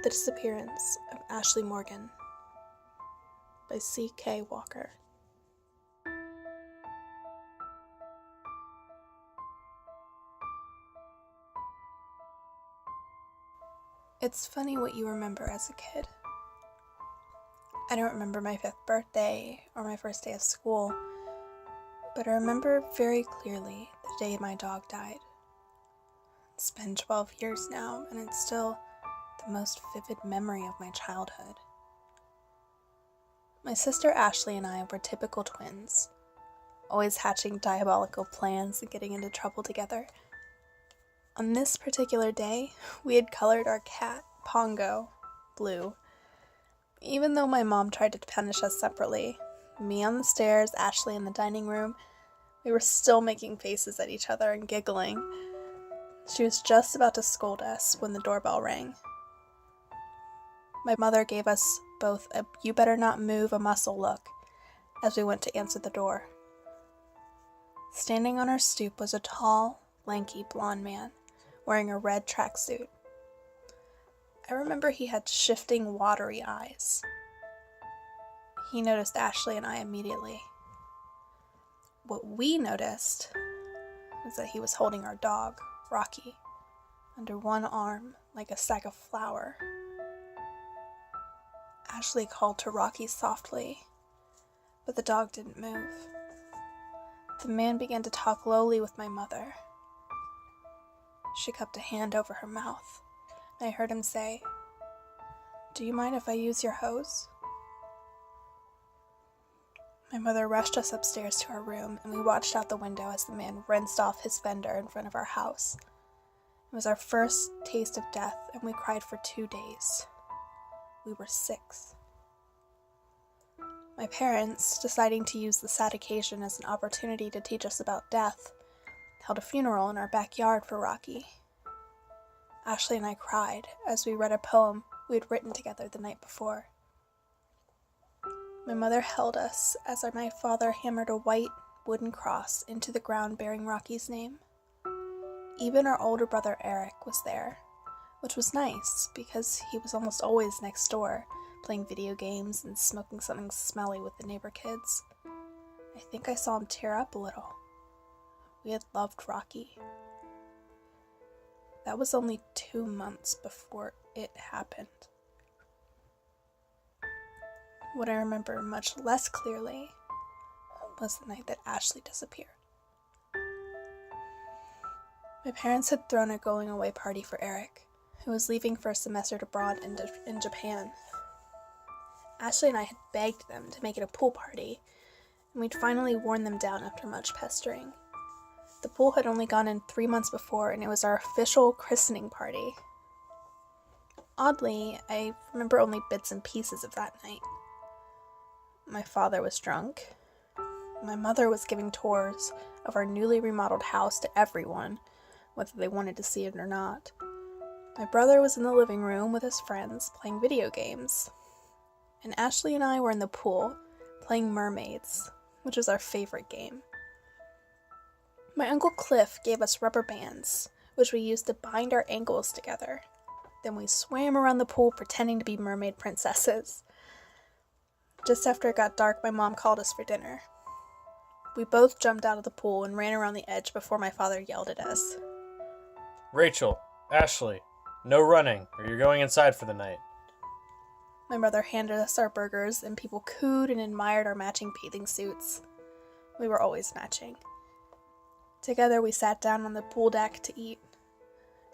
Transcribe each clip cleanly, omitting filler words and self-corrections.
The Disappearance of Ashley Morgan by C.K. Walker. It's funny what you remember as a kid. I don't remember my 5th birthday or my first day of school, but I remember very clearly the day my dog died. It's been 12 years now, and it's still the most vivid memory of my childhood. My sister Ashley and I were typical twins, always hatching diabolical plans and getting into trouble together. On this particular day, we had colored our cat, Pongo, blue. Even though my mom tried to punish us separately, me on the stairs, Ashley in the dining room, we were still making faces at each other and giggling. She was just about to scold us when the doorbell rang. My mother gave us both a "you better not move a muscle" look as we went to answer the door. Standing on our stoop was a tall, lanky blonde man wearing a red tracksuit. I remember he had shifting, watery eyes. He noticed Ashley and I immediately. What we noticed was that he was holding our dog, Rocky, under one arm like a sack of flour. Ashley called to Rocky softly, but the dog didn't move. The man began to talk lowly with my mother. She cupped a hand over her mouth, and I heard him say, "Do you mind if I use your hose?" My mother rushed us upstairs to our room, and we watched out the window as the man rinsed off his fender in front of our house. It was our first taste of death, and we cried for 2 days. We were 6. My parents, deciding to use the sad occasion as an opportunity to teach us about death, held a funeral in our backyard for Rocky. Ashley and I cried as we read a poem we had written together the night before. My mother held us as my father hammered a white wooden cross into the ground bearing Rocky's name. Even our older brother Eric was there, which was nice because he was almost always next door, playing video games and smoking something smelly with the neighbor kids. I think I saw him tear up a little. We had loved Rocky. That was only 2 months before it happened. What I remember much less clearly was the night that Ashley disappeared. My parents had thrown a going-away party for Eric, who was leaving for a semester abroad in Japan. Ashley and I had begged them to make it a pool party, and we'd finally worn them down after much pestering. The pool had only gone in 3 months before, and it was our official christening party. Oddly, I remember only bits and pieces of that night. My father was drunk. My mother was giving tours of our newly remodeled house to everyone, whether they wanted to see it or not. My brother was in the living room with his friends playing video games. And Ashley and I were in the pool playing mermaids, which was our favorite game. My Uncle Cliff gave us rubber bands, which we used to bind our ankles together. Then we swam around the pool pretending to be mermaid princesses. Just after it got dark, my mom called us for dinner. We both jumped out of the pool and ran around the edge before my father yelled at us. "Rachel, Ashley, no running, or you're going inside for the night." My mother handed us our burgers, and people cooed and admired our matching bathing suits. We were always matching. Together, we sat down on the pool deck to eat.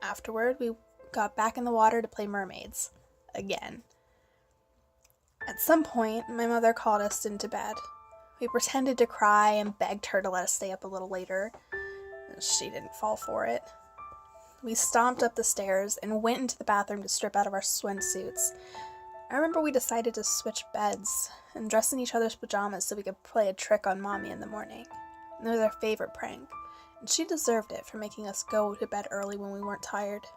Afterward, we got back in the water to play mermaids. Again. At some point, my mother called us into bed. We pretended to cry and begged her to let us stay up a little later. She didn't fall for it. We stomped up the stairs and went into the bathroom to strip out of our swimsuits. I remember we decided to switch beds and dress in each other's pajamas so we could play a trick on Mommy in the morning. It was our favorite prank, and she deserved it for making us go to bed early when we weren't tired.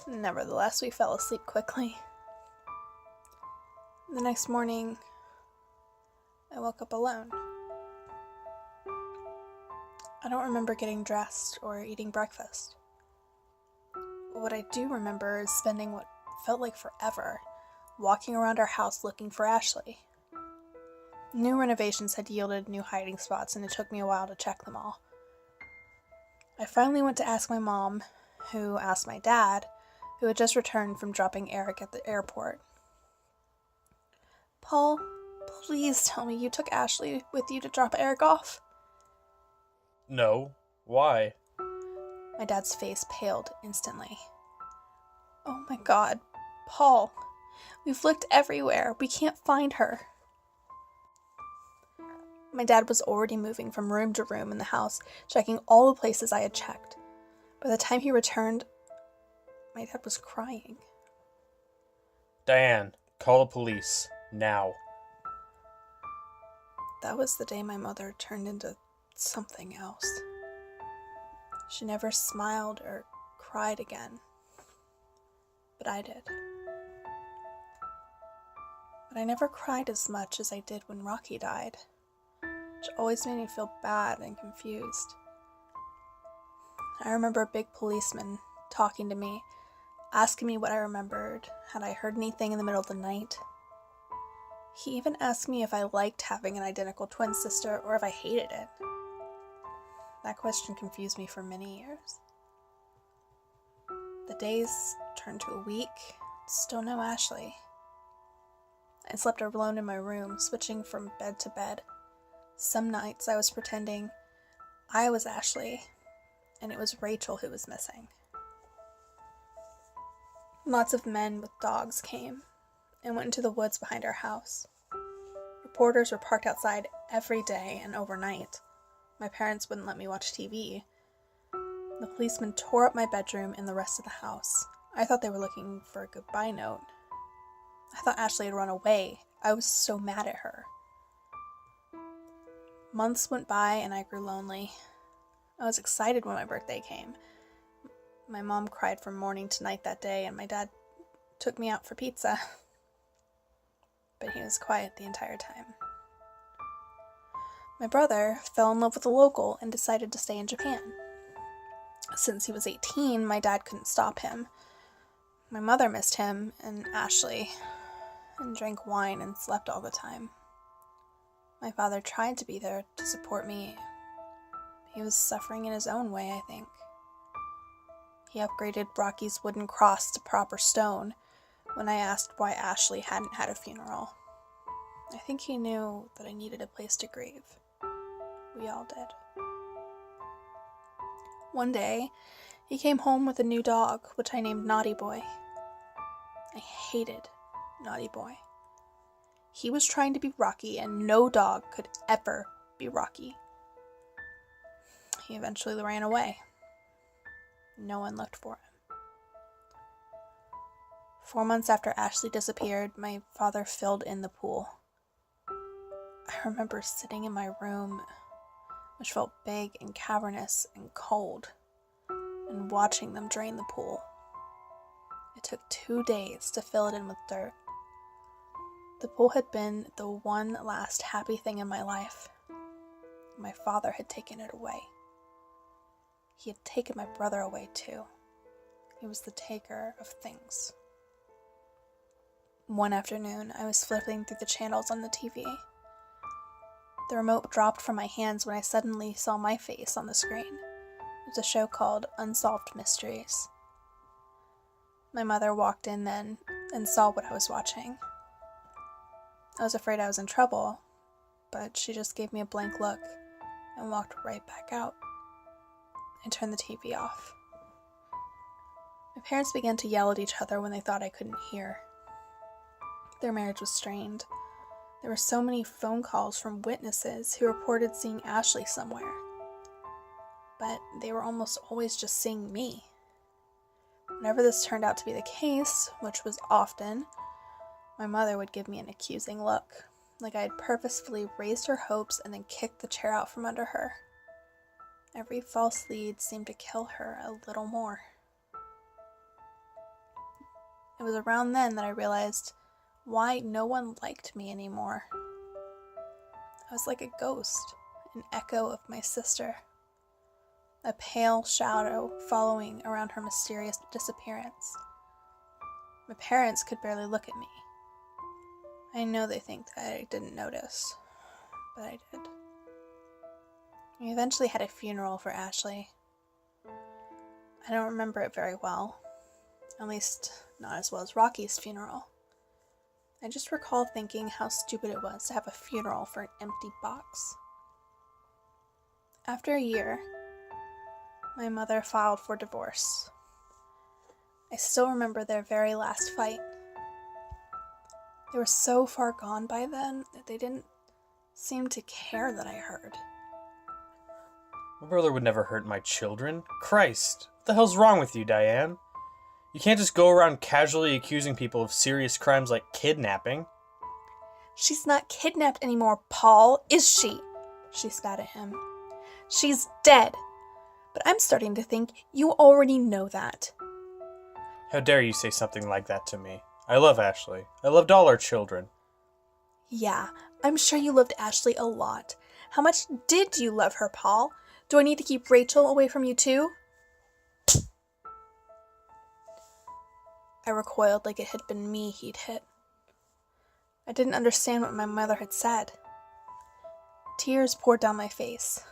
Nevertheless, we fell asleep quickly. The next morning, I woke up alone. I don't remember getting dressed or eating breakfast. What I do remember is spending what felt like forever, walking around our house looking for Ashley. New renovations had yielded new hiding spots, and it took me a while to check them all. I finally went to ask my mom, who asked my dad, who had just returned from dropping Eric at the airport. "Paul, please tell me you took Ashley with you to drop Eric off." No. Why? My dad's face paled instantly. "Oh my God, Paul, we've looked everywhere. We can't find her." My dad was already moving from room to room in the house, checking all the places I had checked. By the time he returned, my dad was crying. Diane, call the police. Now. That was the day my mother turned into something else. She never smiled or cried again. But I did. But I never cried as much as I did when Rocky died, which always made me feel bad and confused. I remember a big policeman talking to me, asking me what I remembered, had I heard anything in the middle of the night. He even asked me if I liked having an identical twin sister or if I hated it. That question confused me for many years. The days turned to a week, still no Ashley. I slept alone in my room, switching from bed to bed. Some nights I was pretending I was Ashley, and it was Rachel who was missing. Lots of men with dogs came and went into the woods behind our house. Reporters were parked outside every day and overnight. My parents wouldn't let me watch TV. The policemen tore up my bedroom and the rest of the house. I thought they were looking for a goodbye note. I thought Ashley had run away. I was so mad at her. Months went by and I grew lonely. I was excited when my birthday came. My mom cried from morning to night that day, and my dad took me out for pizza. But he was quiet the entire time. My brother fell in love with a local and decided to stay in Japan. Since he was 18, my dad couldn't stop him. My mother missed him and Ashley, and drank wine and slept all the time. My father tried to be there to support me. He was suffering in his own way, I think. He upgraded Rocky's wooden cross to proper stone when I asked why Ashley hadn't had a funeral. I think he knew that I needed a place to grieve. We all did. One day, he came home with a new dog, which I named Naughty Boy. I hated Naughty Boy. He was trying to be Rocky, and no dog could ever be Rocky. He eventually ran away. No one looked for him. 4 months after Ashley disappeared, my father filled in the pool. I remember sitting in my room, which felt big and cavernous and cold, and watching them drain the pool. It took 2 days to fill it in with dirt. The pool had been the one last happy thing in my life. My father had taken it away. He had taken my brother away too. He was the taker of things. One afternoon, I was flipping through the channels on the TV. The remote dropped from my hands when I suddenly saw my face on the screen. It was a show called Unsolved Mysteries. My mother walked in then and saw what I was watching. I was afraid I was in trouble, but she just gave me a blank look and walked right back out. I turned the TV off. My parents began to yell at each other when they thought I couldn't hear. Their marriage was strained. There were so many phone calls from witnesses who reported seeing Ashley somewhere. But they were almost always just seeing me. Whenever this turned out to be the case, which was often, my mother would give me an accusing look, like I had purposefully raised her hopes and then kicked the chair out from under her. Every false lead seemed to kill her a little more. It was around then that I realized why no one liked me anymore. I was like a ghost, an echo of my sister, a pale shadow following around her mysterious disappearance. My parents could barely look at me. I know they think that I didn't notice, but I did. We eventually had a funeral for Ashley. I don't remember it very well, at least not as well as Rocky's funeral. I just recall thinking how stupid it was to have a funeral for an empty box. After a year, my mother filed for divorce. I still remember their very last fight. They were so far gone by then that they didn't seem to care that I heard. My brother would never hurt my children. Christ, what the hell's wrong with you, Diane? You can't just go around casually accusing people of serious crimes like kidnapping. She's not kidnapped anymore, Paul, is she? She spat at him. She's dead. But I'm starting to think you already know that. How dare you say something like that to me? I love Ashley. I loved all our children. Yeah, I'm sure you loved Ashley a lot. How much did you love her, Paul? Do I need to keep Rachel away from you too? I recoiled like it had been me he'd hit. I didn't understand what my mother had said. Tears poured down my face.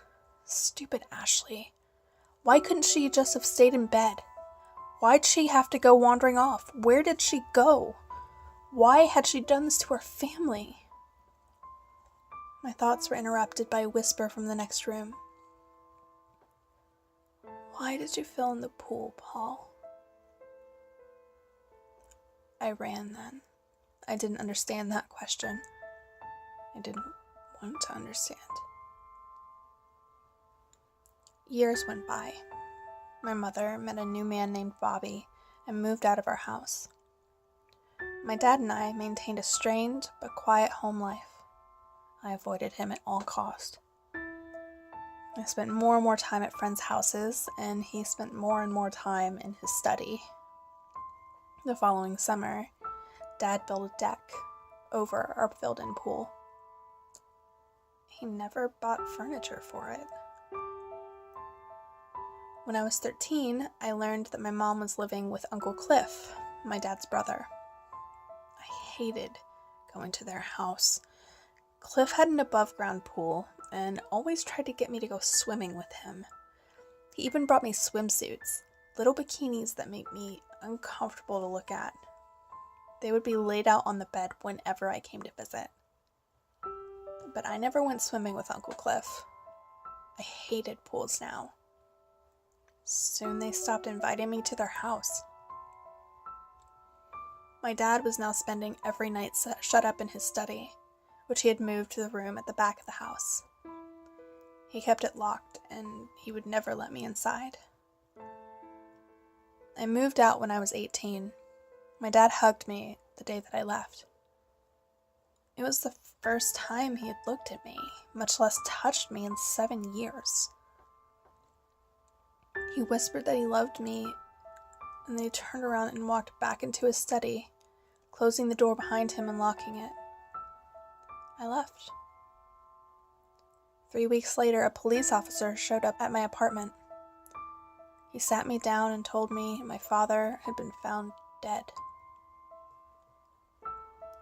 Stupid Ashley. Why couldn't she just have stayed in bed? Why'd she have to go wandering off? Where did she go? Why had she done this to her family? My thoughts were interrupted by a whisper from the next room. Why did you fill in the pool, Paul? I ran then. I didn't understand that question. I didn't want to understand. Years went by. My mother met a new man named Bobby and moved out of our house. My dad and I maintained a strained but quiet home life. I avoided him at all cost. I spent more and more time at friends' houses, and he spent more and more time in his study. The following summer, Dad built a deck over our filled-in pool. He never bought furniture for it. When I was 13, I learned that my mom was living with Uncle Cliff, my dad's brother. I hated going to their house. Cliff had an above-ground pool and always tried to get me to go swimming with him. He even brought me swimsuits, little bikinis that made me uncomfortable to look at. They would be laid out on the bed whenever I came to visit. But I never went swimming with Uncle Cliff. I hated pools now. Soon they stopped inviting me to their house. My dad was now spending every night shut up in his study, which he had moved to the room at the back of the house. He kept it locked, and he would never let me inside. I moved out when I was 18. My dad hugged me the day that I left. It was the first time he had looked at me, much less touched me, in 7 years. He whispered that he loved me, and then he turned around and walked back into his study, closing the door behind him and locking it. I left. 3 weeks later, a police officer showed up at my apartment. He sat me down and told me my father had been found dead.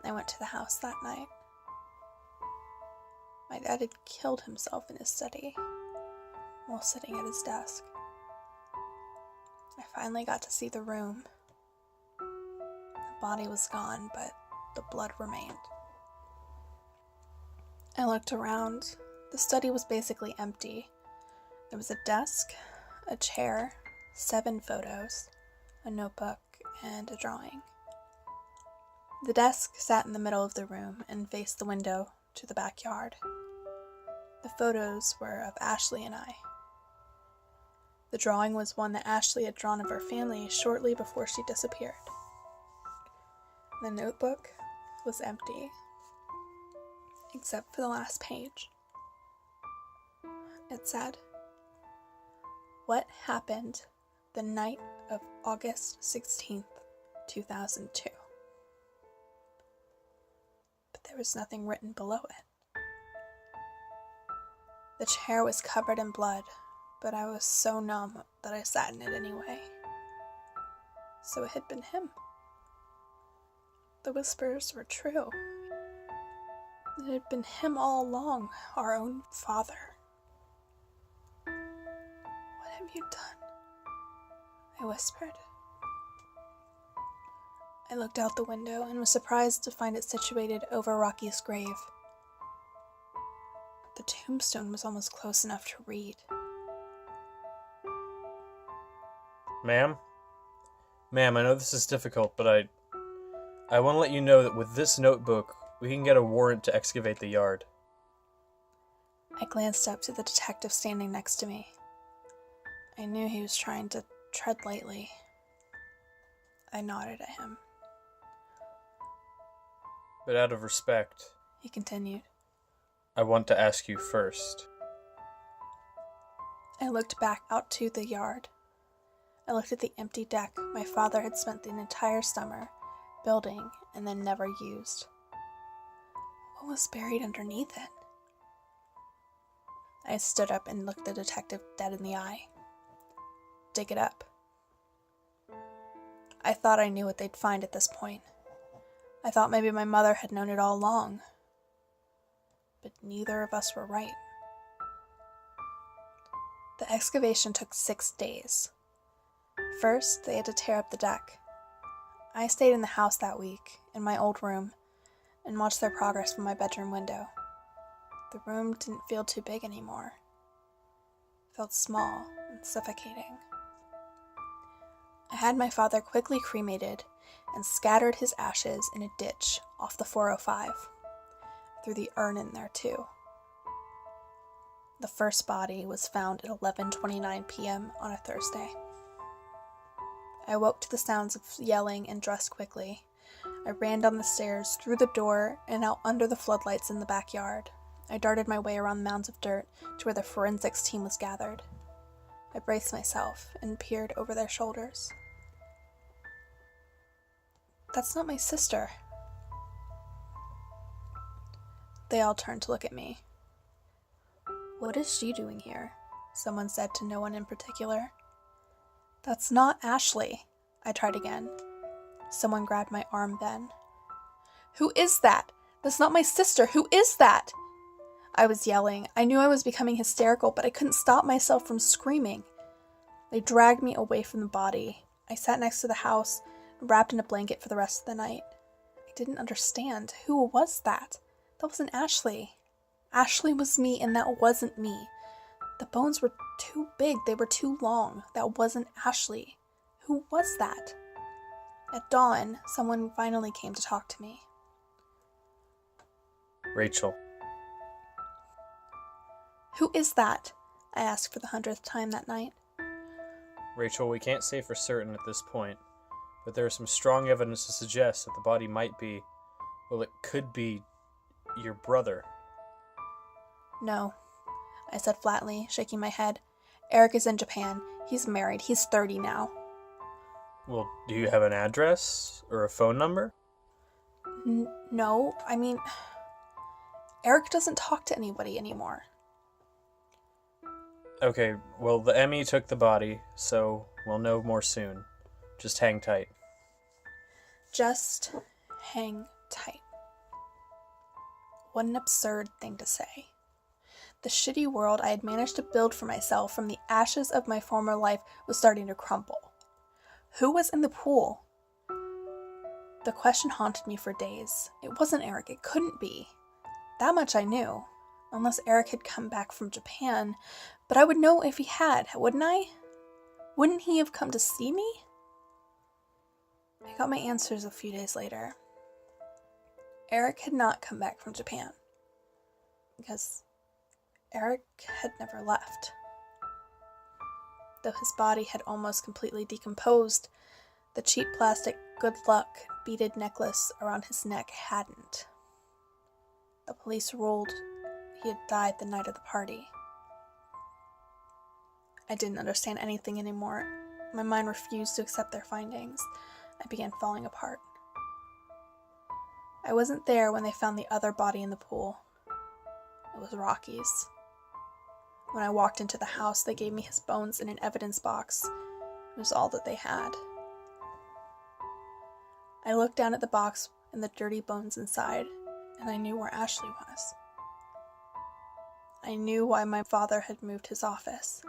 I went to the house that night. My dad had killed himself in his study while sitting at his desk. I finally got to see the room. The body was gone, but the blood remained. I looked around. The study was basically empty. There was a desk, a chair, 7 photos, a notebook, and a drawing. The desk sat in the middle of the room and faced the window to the backyard. The photos were of Ashley and I. The drawing was one that Ashley had drawn of her family shortly before she disappeared. The notebook was empty, except for the last page. It said, "What happened the night of August 16th, 2002? But there was nothing written below it. The chair was covered in blood, but I was so numb that I sat in it anyway. So it had been him. The whispers were true. It had been him all along, our own father. What have you done? I whispered. I looked out the window and was surprised to find it situated over Rocky's grave. The tombstone was almost close enough to read. Ma'am? Ma'am, I know this is difficult, but I want to let you know that with this notebook, we can get a warrant to excavate the yard. I glanced up to the detective standing next to me. I knew he was trying to tread lightly. I nodded at him. But out of respect, He continued. I want to ask you first. I looked back out to the yard. I looked at the empty deck my father had spent the entire summer building and then never used. What was buried underneath it? I stood up and looked the detective dead in the eye. Dig it up. I thought I knew what they'd find at this point. I thought maybe my mother had known it all along. But neither of us were right. The excavation took 6 days. First, they had to tear up the deck. I stayed in the house that week, in my old room, and watched their progress from my bedroom window. The room didn't feel too big anymore. It felt small and suffocating. I had my father quickly cremated and scattered his ashes in a ditch off the 405. Threw the urn in there too. The first body was found at 11:29 p.m. on a Thursday. I woke to the sounds of yelling and dressed quickly. I ran down the stairs, through the door, and out under the floodlights in the backyard. I darted my way around mounds of dirt to where the forensics team was gathered. I braced myself and peered over their shoulders. That's not my sister. They all turned to look at me. What is she doing here? Someone said to no one in particular. That's not Ashley. I tried again. Someone grabbed my arm then. Who is that? That's not my sister. Who is that? I was yelling. I knew I was becoming hysterical, but I couldn't stop myself from screaming. They dragged me away from the body. I sat next to the house, wrapped in a blanket for the rest of the night. I didn't understand. Who was that? That wasn't Ashley. Ashley was me, and that wasn't me. The bones were too big. They were too long. That wasn't Ashley. Who was that? At dawn, someone finally came to talk to me. Rachel. Who is that? I asked for the 100th time that night. Rachel, we can't say for certain at this point, but there is some strong evidence to suggest that the body might be, well, it could be your brother. No, I said flatly, shaking my head. Eric is in Japan. He's married. He's 30 now. Well, do you have an address or a phone number? No, I mean, Eric doesn't talk to anybody anymore. Okay, well, the ME took the body, so we'll know more soon. Just hang tight. Just hang tight. What an absurd thing to say. The shitty world I had managed to build for myself from the ashes of my former life was starting to crumble. Who was in the pool? The question haunted me for days. It wasn't Eric. It couldn't be. That much I knew. Unless Eric had come back from Japan. But I would know if he had, wouldn't I? Wouldn't he have come to see me? I got my answers a few days later. Eric had not come back from Japan. Because Eric had never left. Though his body had almost completely decomposed, the cheap plastic good luck beaded necklace around his neck hadn't. The police ruled he had died the night of the party. I didn't understand anything anymore. My mind refused to accept their findings. I began falling apart. I wasn't there when they found the other body in the pool. It was Rocky's. When I walked into the house, they gave me his bones in an evidence box. It was all that they had. I looked down at the box and the dirty bones inside, and I knew where Ashley was. I knew why my father had moved his office.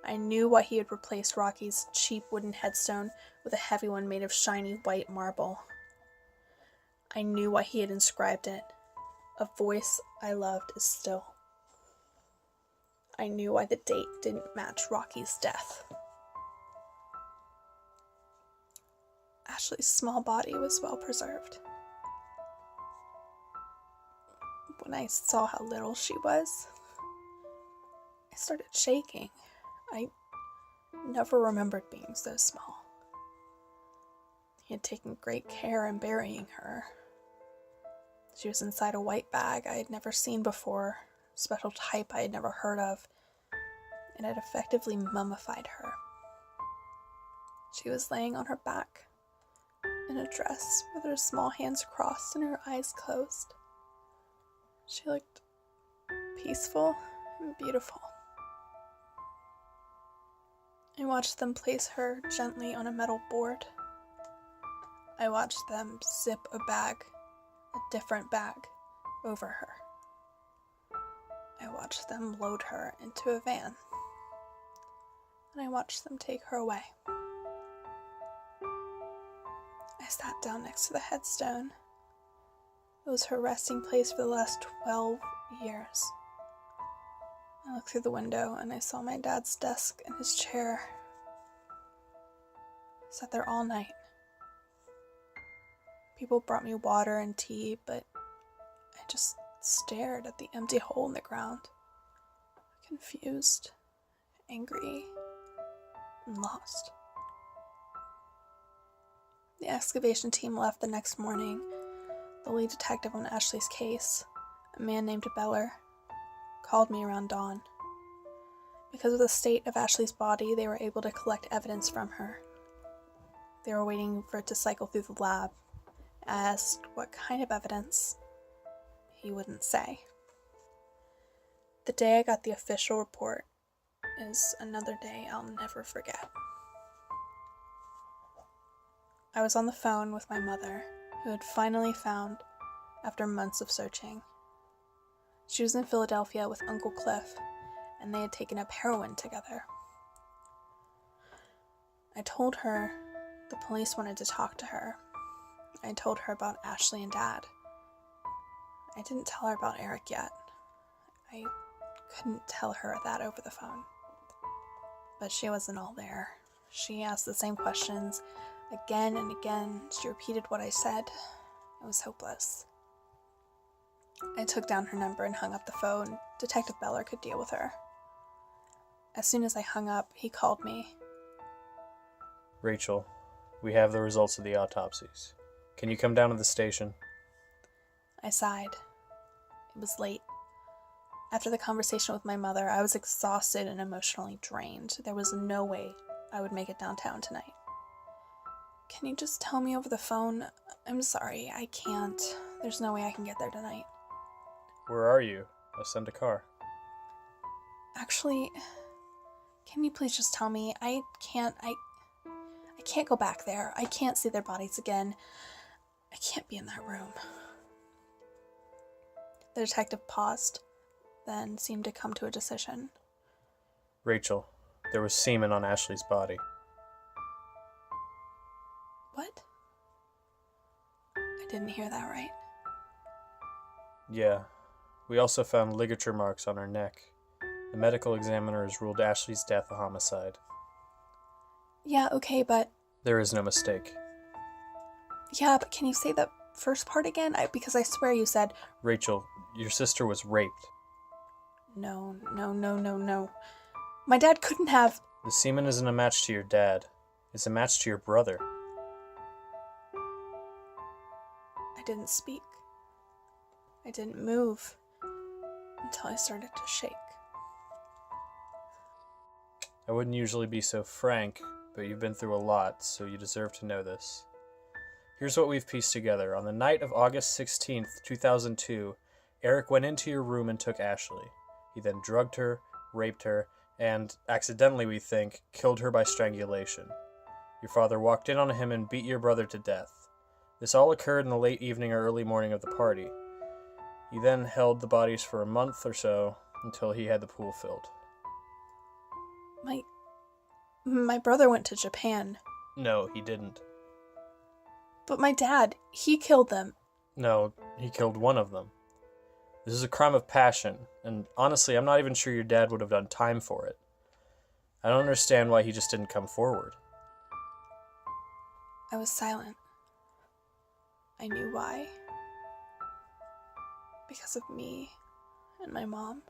I knew why he had replaced Rocky's cheap wooden headstone with a heavy one made of shiny white marble. I knew why he had inscribed it, "A voice I loved is still." I knew why the date didn't match Rocky's death. Ashley's small body was well preserved. When I saw how little she was, I started shaking. I never remembered being so small. He had taken great care in burying her. She was inside a white bag I had never seen before, a special type I had never heard of, and had effectively mummified her. She was laying on her back, in a dress with her small hands crossed and her eyes closed. She looked peaceful and beautiful. I watched them place her gently on a metal board. I watched them zip a different bag, over her. I watched them load her into a van. And I watched them take her away. I sat down next to the headstone. It was her resting place for the last 12 years. I looked through the window and I saw my dad's desk and his chair. I sat there all night. People brought me water and tea, but I just stared at the empty hole in the ground, confused, angry, and lost. The excavation team left the next morning. The lead detective on Ashley's case, a man named Beller, called me around dawn. Because of the state of Ashley's body, they were able to collect evidence from her. They were waiting for it to cycle through the lab. I asked what kind of evidence. He wouldn't say. The day I got the official report is another day I'll never forget. I was on the phone with my mother, who had finally found after months of searching. She was in Philadelphia with Uncle Cliff, and they had taken up heroin together. I told her the police wanted to talk to her. I told her about Ashley and Dad. I didn't tell her about Eric yet. I couldn't tell her that over the phone. But she wasn't all there. She asked the same questions again and again. She repeated what I said. It was hopeless. I took down her number and hung up the phone. Detective Beller could deal with her. As soon as I hung up, he called me. Rachel, we have the results of the autopsies. Can you come down to the station? I sighed. It was late. After the conversation with my mother, I was exhausted and emotionally drained. There was no way I would make it downtown tonight. Can you just tell me over the phone? I'm sorry, I can't. There's no way I can get there tonight. Where are you? I'll send a car. Actually, can you please just tell me? I can't go back there. I can't see their bodies again. I can't be in that room. The detective paused, then seemed to come to a decision. Rachel, there was semen on Ashley's body. What? I didn't hear that right. Yeah. We also found ligature marks on her neck. The medical examiner has ruled Ashley's death a homicide. Yeah, okay, but... There is no mistake. Yeah, but can you say the first part again? Because I swear you said... Rachel, your sister was raped. No. My dad couldn't have... The semen isn't a match to your dad. It's a match to your brother. I didn't speak. I didn't move until I started to shake. I wouldn't usually be so frank, but you've been through a lot, so you deserve to know this. Here's what we've pieced together. On the night of August 16th, 2002, Eric went into your room and took Ashley. He then drugged her, raped her, and, accidentally we think, killed her by strangulation. Your father walked in on him and beat your brother to death. This all occurred in the late evening or early morning of the party. He then held the bodies for a month or so until he had the pool filled. My brother went to Japan. No, he didn't. But my dad, he killed them. No, he killed one of them. This is a crime of passion, and honestly, I'm not even sure your dad would have done time for it. I don't understand why he just didn't come forward. I was silent. I knew why. Because of me and my mom.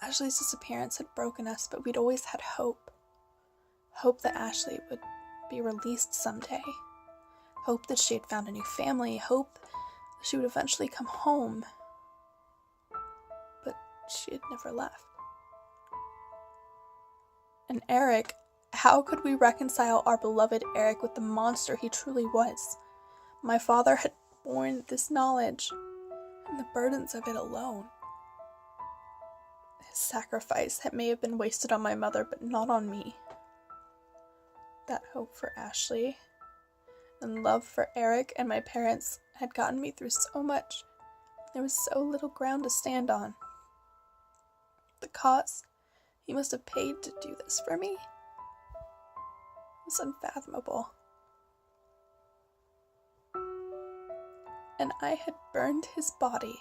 Ashley's disappearance had broken us, but we'd always had hope. Hope that Ashley would be released someday. Hope that she had found a new family. Hope that she would eventually come home. But she had never left. And Eric, how could we reconcile our beloved Eric with the monster he truly was? My father had borne this knowledge and the burdens of it alone. His sacrifice may have been wasted on my mother, but not on me. That hope for Ashley and love for Eric and my parents had gotten me through so much. There was so little ground to stand on. The cost he must have paid to do this for me was unfathomable. And I had burned his body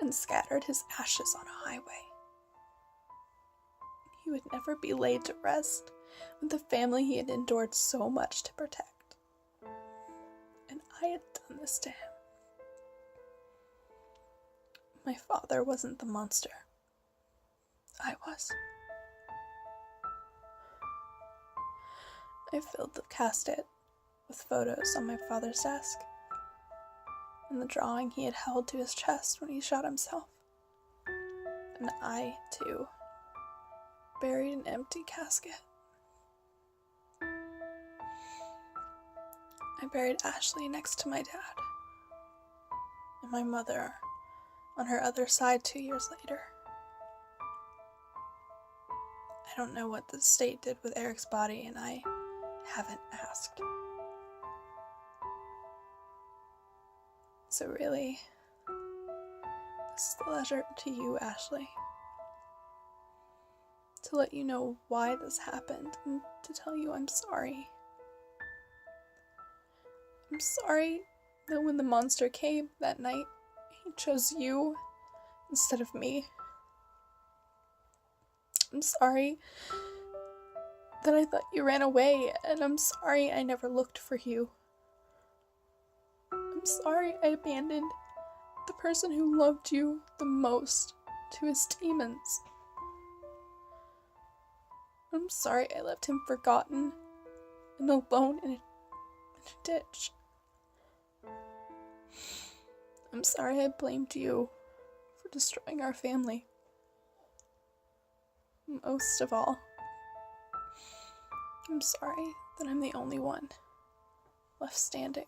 and scattered his ashes on a highway. He would never be laid to rest with the family he had endured so much to protect. And I had done this to him. My father wasn't the monster. I was. I filled the casket with photos on my father's desk and the drawing he had held to his chest when he shot himself. And I, too, buried an empty casket. I buried Ashley next to my dad, and my mother on her other side 2 years later. I don't know what the state did with Eric's body, and I haven't asked. So really, this is the letter to you, Ashley. To let you know why this happened and to tell you I'm sorry. I'm sorry that when the monster came that night, he chose you instead of me. I'm sorry that I thought you ran away, and I'm sorry I never looked for you. I'm sorry I abandoned the person who loved you the most to his demons. I'm sorry I left him forgotten and alone in a ditch. I'm sorry I blamed you for destroying our family. Most of all, I'm sorry that I'm the only one left standing.